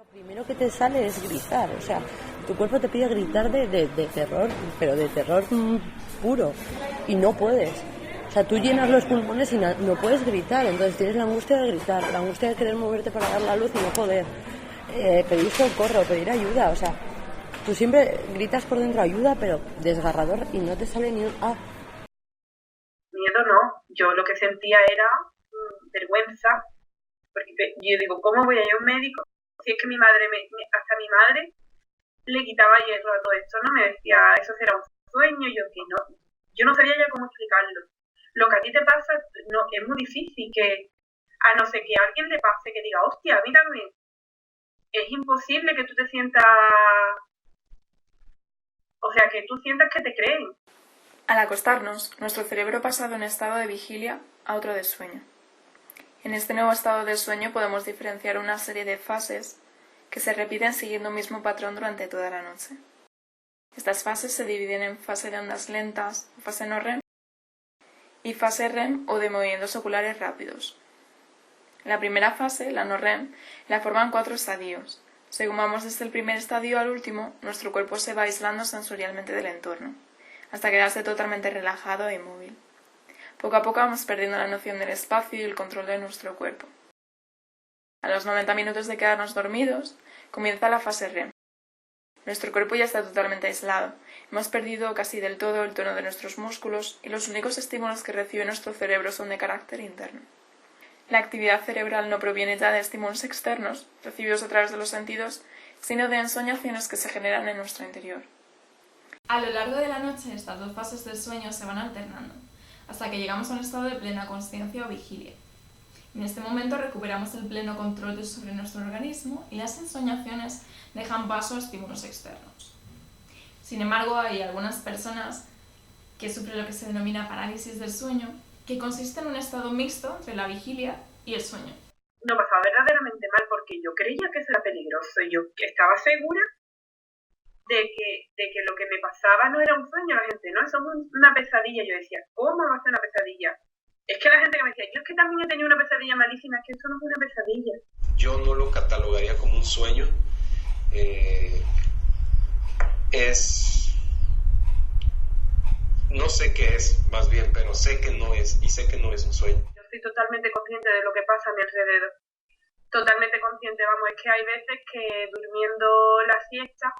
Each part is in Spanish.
Lo primero que te sale es gritar, o sea, tu cuerpo te pide gritar de terror, pero de terror puro, y no puedes. O sea, tú llenas los pulmones y no puedes gritar, entonces tienes la angustia de gritar, la angustia de querer moverte para dar la luz y no poder, pedir socorro, pedir ayuda, o sea, tú siempre gritas por dentro ayuda, pero desgarrador y no te sale ni un ah. Miedo no, yo lo que sentía era vergüenza, porque yo digo, ¿cómo voy a ir a un médico? Si es que mi madre, hasta mi madre le quitaba hierro a todo esto, ¿no? Me decía, eso será un sueño, yo no sabía ya cómo explicarlo. Lo que a ti te pasa, no, es muy difícil que, a no ser que a alguien le pase, que diga, hostia, a mí también. Es imposible que tú te sientas, o sea, que tú sientas que te creen. Al acostarnos, nuestro cerebro pasa de un estado de vigilia a otro de sueño. En este nuevo estado de sueño podemos diferenciar una serie de fases que se repiten siguiendo un mismo patrón durante toda la noche. Estas fases se dividen en fase de ondas lentas, o fase no REM, y fase REM o de movimientos oculares rápidos. La primera fase, la no REM, la forman 4 estadios. Según vamos desde el primer estadio al último, nuestro cuerpo se va aislando sensorialmente del entorno, hasta quedarse totalmente relajado e inmóvil. Poco a poco vamos perdiendo la noción del espacio y el control de nuestro cuerpo. A los 90 minutos de quedarnos dormidos, comienza la fase REM. Nuestro cuerpo ya está totalmente aislado, hemos perdido casi del todo el tono de nuestros músculos y los únicos estímulos que recibe nuestro cerebro son de carácter interno. La actividad cerebral no proviene ya de estímulos externos, recibidos a través de los sentidos, sino de ensoñaciones que se generan en nuestro interior. A lo largo de la noche, estas 2 fases del sueño se van alternando, hasta que llegamos a un estado de plena consciencia o vigilia. En este momento recuperamos el pleno control sobre nuestro organismo y las ensoñaciones dejan paso a estímulos externos. Sin embargo, hay algunas personas que sufren lo que se denomina parálisis del sueño, que consiste en un estado mixto entre la vigilia y el sueño. No pasaba verdaderamente mal porque yo creía que eso era peligroso. Yo estaba segura de que lo que me pasaba no era un sueño. La gente, no, eso es una pesadilla. Yo decía, ¿cómo va a ser una pesadilla? Es que la gente que me decía, yo es que también he tenido una pesadilla malísima, es que eso no es una pesadilla. Yo no lo catalogaría como un sueño. No sé qué es, más bien, pero sé que no es, y sé que no es un sueño. Yo estoy totalmente consciente de lo que pasa a mi alrededor. Totalmente consciente, vamos, es que hay veces que durmiendo la siesta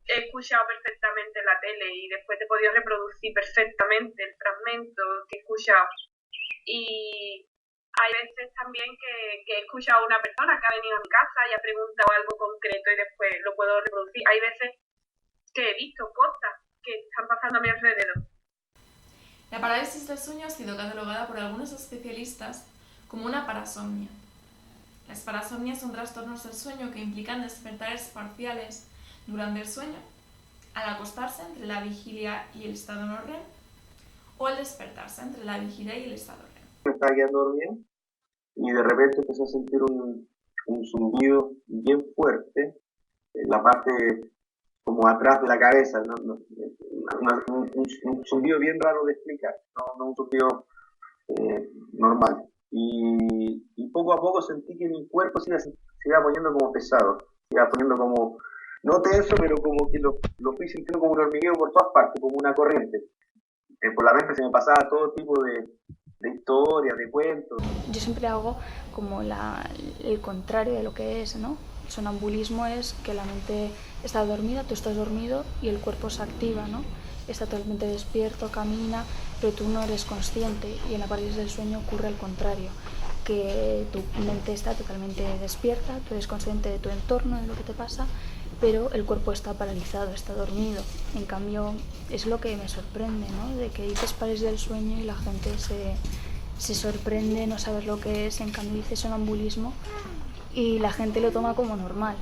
he escuchado perfectamente la tele y después te he podido reproducir perfectamente el fragmento que he escuchado. Y hay veces también que he escuchado a una persona que ha venido a mi casa y ha preguntado algo concreto y después lo puedo reproducir. Hay veces que he visto cosas que están pasando a mi alrededor. La parálisis del sueño ha sido catalogada por algunos especialistas como una parasomnia. Las parasomnias son trastornos del sueño que implican despertares parciales durante el sueño, al acostarse entre la vigilia y el estado no REM, o al despertarse entre la vigilia y el estado REM. Me estaba quedando dormido y de repente empecé a sentir un zumbido bien fuerte en la parte como atrás de la cabeza, un zumbido bien raro de explicar, no un zumbido normal. Y poco a poco sentí que mi cuerpo se iba poniendo como pesado, se iba poniendo como, no tenso, pero como que lo fui sintiendo como un hormigueo por todas partes, como una corriente. Por la mente se me pasaba todo tipo de historias, de cuentos. Yo siempre hago como el contrario de lo que es, ¿no? El sonambulismo es que la mente está dormida, tú estás dormido y el cuerpo se activa, ¿no? Está totalmente despierto, camina, pero tú no eres consciente, y en la parálisis del sueño ocurre al contrario, que tu mente está totalmente despierta, tú eres consciente de tu entorno, de lo que te pasa, pero el cuerpo está paralizado, está dormido. En cambio, es lo que me sorprende, ¿no? De que dices parálisis del sueño y la gente se sorprende, no saber lo que es, en cambio dices sonambulismo y la gente lo toma como normal.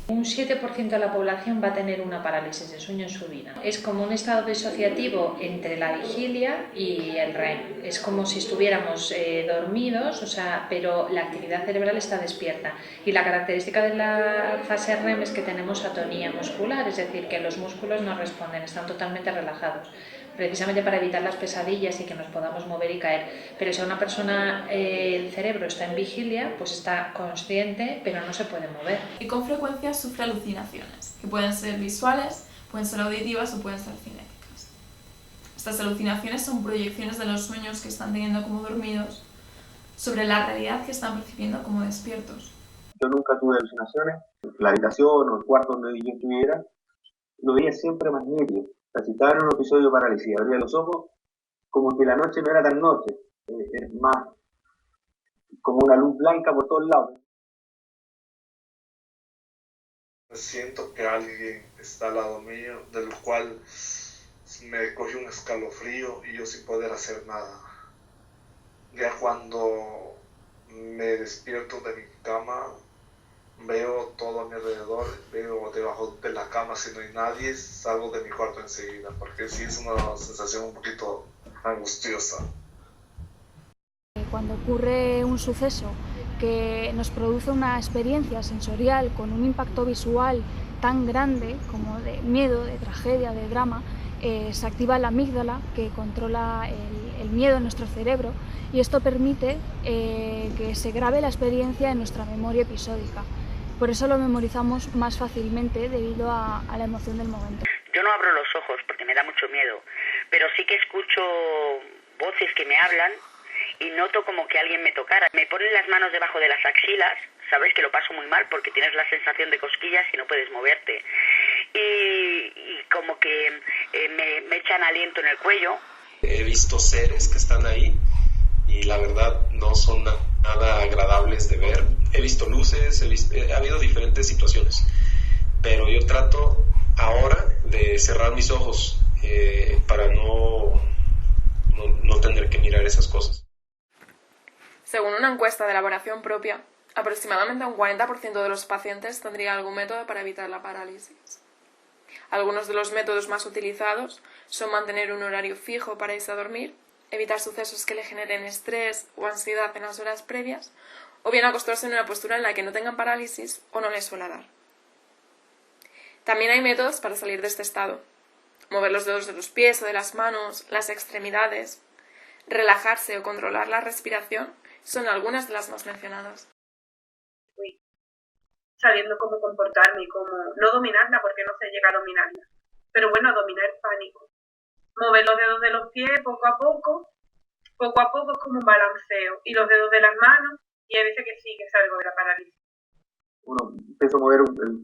Un 7% de la población va a tener una parálisis de sueño en su vida. Es como un estado disociativo entre la vigilia y el REM. Es como si estuviéramos dormidos, pero la actividad cerebral está despierta. Y la característica de la fase REM es que tenemos atonía muscular, es decir, que los músculos no responden, están totalmente relajados. precisamente para evitar las pesadillas y que nos podamos mover y caer. Pero si a una persona el cerebro está en vigilia, pues está consciente, pero no se puede mover. Y con frecuencia sufre alucinaciones, que pueden ser visuales, pueden ser auditivas o pueden ser cinéticas. Estas alucinaciones son proyecciones de los sueños que están teniendo como dormidos sobre la realidad que están percibiendo como despiertos. Yo nunca tuve alucinaciones. La habitación o el cuarto donde yo estuviera, lo veía siempre más nítido. O sea, si estaba en un episodio de parálisis, abría los ojos, como que la noche no era tan noche, es más como una luz blanca por todos lados. Siento que alguien está al lado mío, del cual me cogió un escalofrío y yo sin poder hacer nada. Ya cuando me despierto de mi cama, veo todo a mi alrededor, veo debajo de la cama si no hay nadie, salgo de mi cuarto enseguida, porque sí es una sensación un poquito angustiosa. Cuando ocurre un suceso que nos produce una experiencia sensorial con un impacto visual tan grande como de miedo, de tragedia, de drama, se activa la amígdala que controla el miedo en nuestro cerebro y esto permite que se grabe la experiencia en nuestra memoria episódica. Por eso lo memorizamos más fácilmente debido a la emoción del momento. Yo no abro los ojos porque me da mucho miedo, pero sí que escucho voces que me hablan y noto como que alguien me tocara. Me ponen las manos debajo de las axilas, sabes que lo paso muy mal porque tienes la sensación de cosquillas y no puedes moverte. Y como que me echan aliento en el cuello. He visto seres que están ahí y la verdad no son nada agradables de ver. He visto luces, ha habido diferentes situaciones, pero yo trato ahora de cerrar mis ojos para no tener que mirar esas cosas. Según una encuesta de elaboración propia, aproximadamente un 40% de los pacientes tendría algún método para evitar la parálisis. Algunos de los métodos más utilizados son mantener un horario fijo para irse a dormir, evitar sucesos que le generen estrés o ansiedad en las horas previas, o bien acostarse en una postura en la que no tengan parálisis o no les suele dar. También hay métodos para salir de este estado. Mover los dedos de los pies o de las manos, las extremidades, relajarse o controlar la respiración son algunas de las más mencionadas. Sabiendo cómo comportarme y cómo no dominarla, porque no se llega a dominarla, pero bueno, dominar el pánico. Mover los dedos de los pies poco a poco es como un balanceo, y los dedos de las manos, y hay veces que sí, que salgo de la parálisis. Uno empieza a mover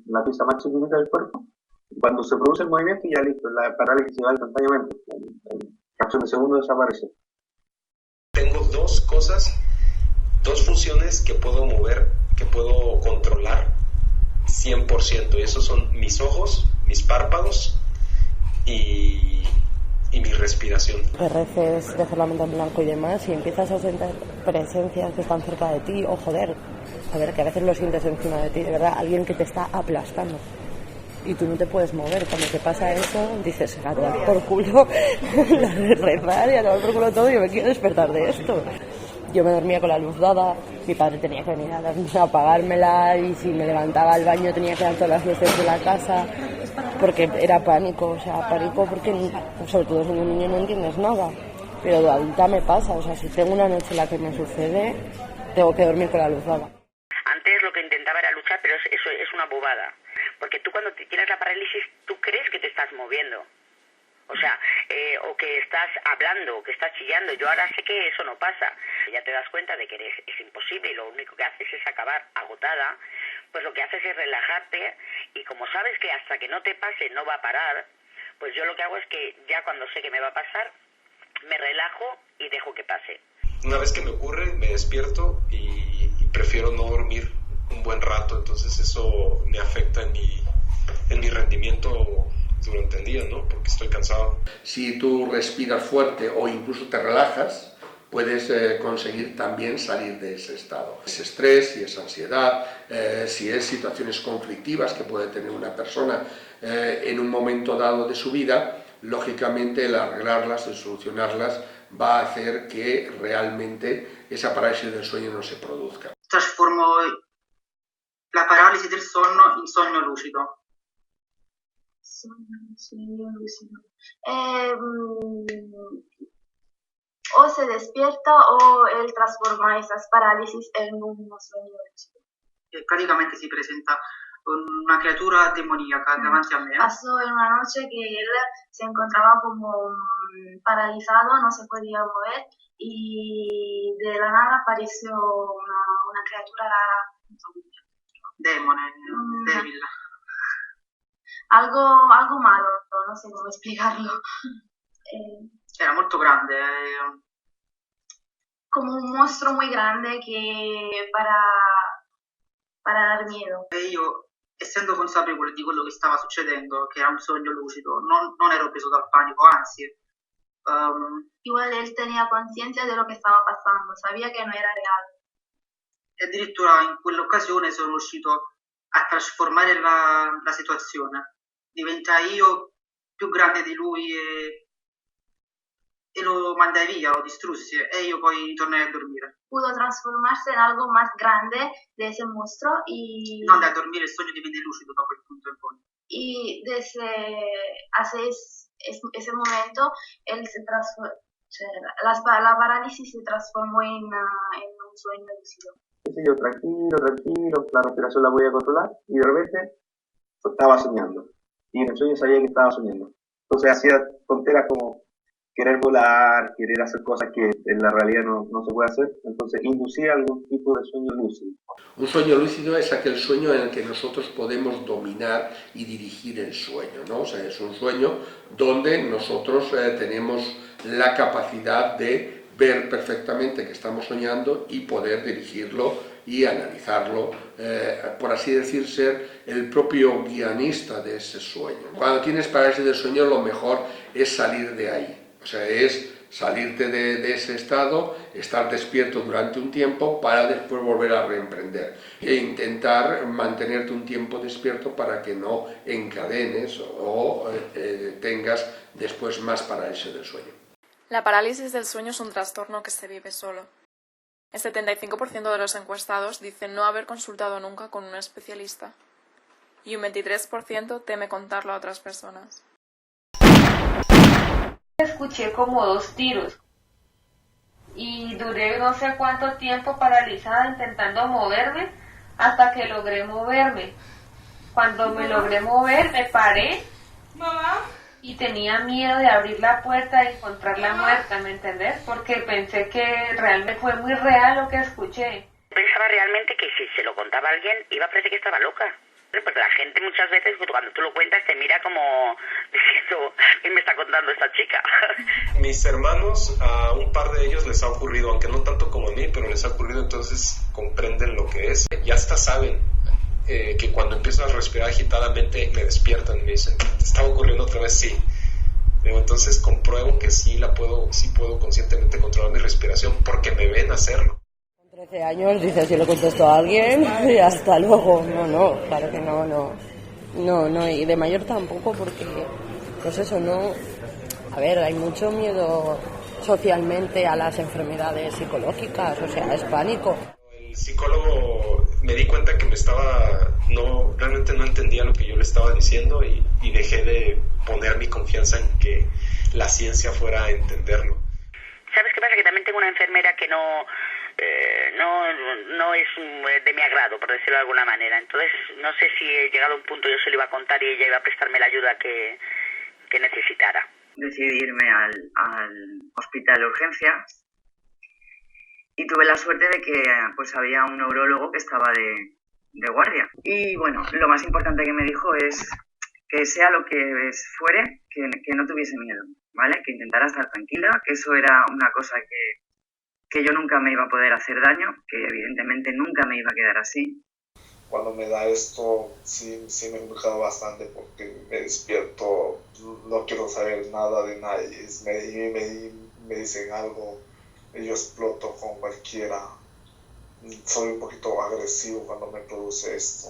la pieza más chiquitita del cuerpo, y cuando se produce el movimiento ya listo, la parálisis se va instantáneamente, en fracción de segundo desaparece. Tengo dos funciones que puedo mover, que puedo controlar 100%, y esos son mis ojos, mis párpados y mi respiración. Que reces, dejar la mente en blanco y demás, y empiezas a sentir presencias que están cerca de ti, o joder, que a veces lo sientes encima de ti, de verdad, alguien que te está aplastando y tú no te puedes mover. Cuando te pasa eso, dices, a tomar por culo, la de rezar y a tomar por culo todo, yo me quiero despertar de esto. Yo me dormía con la luz dada, mi padre tenía que venir a apagármela, y si me levantaba al baño tenía que dar todas las luces de la casa, porque era pánico, porque sobre todo siendo un niño no entiendes nada, pero de adulta me pasa, o sea, si tengo una noche en la que me sucede, tengo que dormir con la luz dada. Antes lo que intentaba era luchar, pero eso es una bobada, porque tú cuando tienes la parálisis, tú crees que te estás moviendo. O sea, o que estás hablando, o que estás chillando. Yo ahora sé que eso no pasa. Ya te das cuenta de que es imposible y lo único que haces es acabar agotada. Pues lo que haces es relajarte y como sabes que hasta que no te pase no va a parar, pues yo lo que hago es que ya cuando sé que me va a pasar, me relajo y dejo que pase. Una vez que me ocurre, me despierto y prefiero no dormir un buen rato. Entonces eso me afecta en mi rendimiento durante el día, ¿no? Porque estoy cansado. Si tú respiras fuerte o incluso te relajas, puedes conseguir también salir de ese estado. Es estrés, si es ansiedad, si es situaciones conflictivas que puede tener una persona en un momento dado de su vida, lógicamente el arreglarlas, el solucionarlas, va a hacer que realmente esa parálisis del sueño no se produzca. Trasformo la paralisi del sonno in sogno lucido. Sueño lúcido. O se despierta o él transforma esas parálisis en un sueño lúcido. Praticamente si presenta una criatura demoníaca davanti a me. Pasó en una noche que él se encontraba como paralizado, no se podía mover y de la nada apareció una criatura rara. Demone, débil. Algo malo, no sé cómo explicarlo. Era molto grande. Como un monstruo muy grande che para dar miedo. E io, essendo consapevole di quello che stava succedendo, che era un sogno lucido, non ero preso dal panico, anzi. Igual él tenía conciencia de lo que estaba pasando, sabía que no era real. E addirittura in quell'occasione sono riuscito a trasformare la situazione. Diventa io più grande di lui e lo mandai via, lo distrussi e io poi tornai a dormire. Pudo transformarse en algo más grande de ese monstruo y... No, andai a dormire, il sogno divenne lucido da quel punto in poi. Y hace ese momento él se transformó, la parálisis se transformó en un sueño lúcido. Yo tranquilo, la respiración la voy a controlar y de repente estaba soñando. Y en el sueño sabía que estaba soñando. Entonces hacía tonteras como querer volar, querer hacer cosas que en la realidad no se puede hacer. Entonces inducir algún tipo de sueño lúcido. Un sueño lúcido es aquel sueño en el que nosotros podemos dominar y dirigir el sueño, ¿no? O sea, es un sueño donde nosotros tenemos la capacidad de ver perfectamente que estamos soñando y poder dirigirlo y analizarlo, por así decir, ser el propio guionista de ese sueño. Cuando tienes parálisis del sueño, lo mejor es salir de ahí, o sea, es salirte de ese estado, estar despierto durante un tiempo para después volver a reemprender e intentar mantenerte un tiempo despierto para que no encadenes o tengas después más parálisis del sueño. La parálisis del sueño es un trastorno que se vive solo. El 75% de los encuestados dicen no haber consultado nunca con un especialista y un 23% teme contarlo a otras personas. Escuché como 2 tiros y duré no sé cuánto tiempo paralizada intentando moverme hasta que logré moverme. Cuando me logré mover me paré. ¿Mamá? Y tenía miedo de abrir la puerta y encontrarla muerta, ¿me entendés? Porque pensé que realmente fue muy real lo que escuché. Pensaba realmente que si se lo contaba a alguien iba a parecer que estaba loca. Porque la gente muchas veces cuando tú lo cuentas te mira como diciendo, ¿qué me está contando esta chica? Mis hermanos, a un par de ellos les ha ocurrido, aunque no tanto como a mí, pero les ha ocurrido, entonces comprenden lo que es. Ya hasta saben que cuando empiezo a respirar agitadamente me despiertan y me dicen, ¿te está ocurriendo otra vez? Sí. Entonces compruebo que sí puedo conscientemente controlar mi respiración porque me ven hacerlo. Con 13 años dices, yo le contesto a alguien y hasta luego. No, claro que no, y de mayor tampoco porque, pues eso, no... A ver, hay mucho miedo socialmente a las enfermedades psicológicas, o sea, es pánico. El psicólogo me di cuenta que realmente no entendía lo que yo le estaba diciendo y dejé de poner mi confianza en que la ciencia fuera a entenderlo. ¿Sabes qué pasa? Que también tengo una enfermera que no es de mi agrado, por decirlo de alguna manera. Entonces, no sé si llegado a un punto yo se lo iba a contar y ella iba a prestarme la ayuda que necesitara. Decidí irme al hospital de urgencias y tuve la suerte de que pues había un neurólogo que estaba de guardia. Y bueno, lo más importante que me dijo es que sea lo que fuere, que no tuviese miedo, ¿vale? Que intentara estar tranquila, que eso era una cosa que yo nunca me iba a poder hacer daño, que evidentemente nunca me iba a quedar así. Cuando me da esto, sí me he enfocado bastante porque me despierto, no quiero saber nada de nadie, me dicen algo, y yo exploto con cualquiera. Soy un poquito agresivo cuando me produce esto,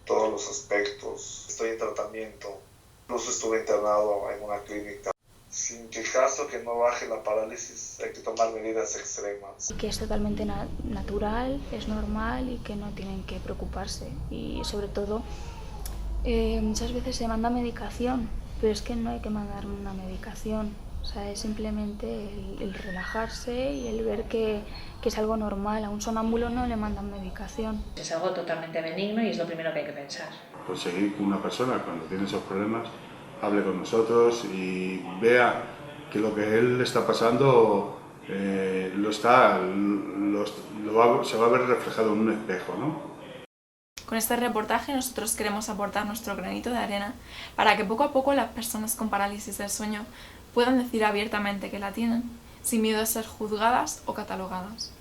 todos los aspectos. Estoy en tratamiento, incluso estuve internado en una clínica. Sin que caso que no baje la parálisis hay que tomar medidas extremas. Que es totalmente natural, es normal y que no tienen que preocuparse. Y sobre todo Muchas veces se manda medicación, pero es que no hay que mandar una medicación. O sea, es simplemente el relajarse y el ver que es algo normal. A un sonámbulo no le mandan medicación. Es algo totalmente benigno y es lo primero que hay que pensar. Conseguir que una persona, cuando tiene esos problemas, hable con nosotros y vea que lo que él está pasando se va a ver reflejado en un espejo, ¿no? Con este reportaje nosotros queremos aportar nuestro granito de arena para que poco a poco las personas con parálisis del sueño puedan decir abiertamente que la tienen, sin miedo a ser juzgadas o catalogadas.